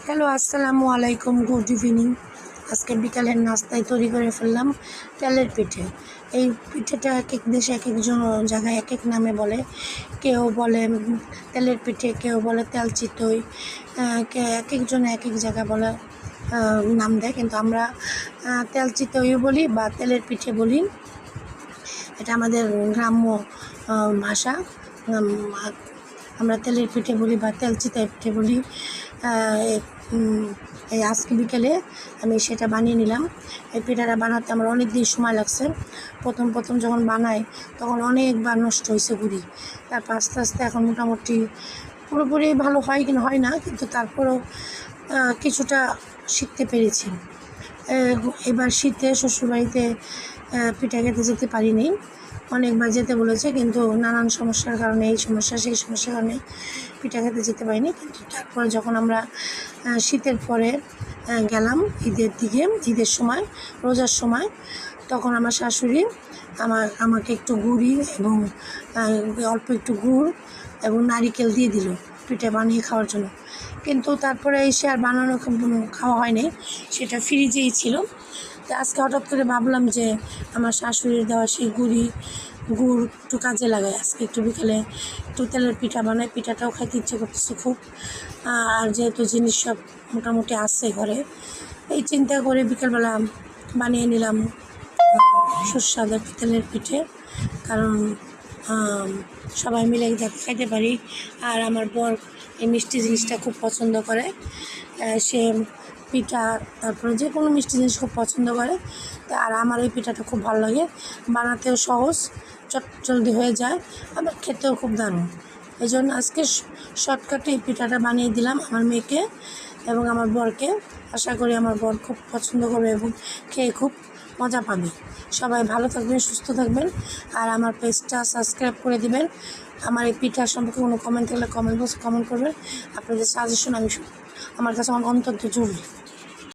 Hello, আসসালামু আলাইকুম, good evening. আজকে বিকালের নাস্তায় তৈরি করে ফেললাম তেলের পিঠে। এই পিঠেটা এক এক দেশে এক একজন জায়গায় এক এক নামে বলে। কেউ বলে তেলের পিঠে, কেউ বলে তেল চিতই, এক একজন এক এক জায়গায় বলে নাম দেয়, কিন্তু আমরা তেল চিতইও বলি বা তেলের পিঠে বলি। এটা আমাদের গ্রাম্য ভাষা। আমরা তেলের পিঠে বলি বা তেল চিতই পিঠে বলি। এই আজকে বিকেলে আমি সেটা বানিয়ে নিলাম। এই পিঠাটা বানাতে আমার অনেক দিন সময় লাগছে। প্রথম যখন বানাই তখন অনেকবার নষ্ট হয়েছে গুড়ি। তারপর আস্তে আস্তে এখন মোটামুটি পুরোপুরি ভালো হয় কিনা হয় না, কিন্তু তারপরেও কিছুটা শিখতে পেরেছি। এবার শীতে শ্বশুরবাড়িতে পিঠা খেতে যেতে পারিনি। অনেকবার যেতে বলেছে, কিন্তু নানান সমস্যার কারণে, এই সমস্যা সেই সমস্যার কারণে পিঠা খেতে যেতে পারিনি। কিন্তু তারপরে যখন আমরা শীতের পরে গেলাম ঈদের সময়, রোজার সময়, তখন আমার শাশুড়ি আমাকে একটু গুড়ি এবং অল্প একটু গুড় এবং নারিকেল দিয়ে দিল পিঠে বানিয়ে খাওয়ার জন্য। কিন্তু তারপরে এসে আর বানানো খাওয়া হয়নি, সেটা ফ্রিজেই ছিল। তো আজকে হঠাৎ করে ভাবলাম যে আমার শাশুড়ির দেওয়া সেই গুড় একটু কাজে লাগাই। আজকে একটু বিকেলে একটু তেলের পিঠা বানাই, পিঠাটাও খাইতে ইচ্ছে করতেছে খুব। আর যেহেতু জিনিস সব মোটামুটি আছে ঘরে, এই চিন্তা করে বিকেলবেলা বানিয়ে নিলাম সুস্বাদু তেলের পিঠে। কারণ সবাই মিলে যাতে খাইতে পারি। আর আমার বর এই মিষ্টি জিনিসটা খুব পছন্দ করে। সে পিঠা, তারপরে যে কোনো মিষ্টি জিনিস খুব পছন্দ করে। আর আমার এই পিঠাটা খুব ভালো লাগে, বানাতেও সহজ, জলদি হয়ে যায়, আবার খেতেও খুব দারুণ। এই জন্য আজকে শর্টকাটে এই পিঠাটা বানিয়ে দিলাম আমার মেয়েকে এবং আমার বরকে। আশা করি আমার বর খুব পছন্দ করবে এবং খেয়ে খুব মজা পাবে। সবাই ভালো থাকবেন, সুস্থ থাকবেন, আর আমার পেজটা সাবস্ক্রাইব করে দিবেন। আমার এই পিঠা সম্পর্কে কোনো কমেন্ট থাকলে কমেন্ট বক্সে কমেন্ট করবেন। আপনাদের সাজেশন আমার কাছে অত্যন্ত জরুরি।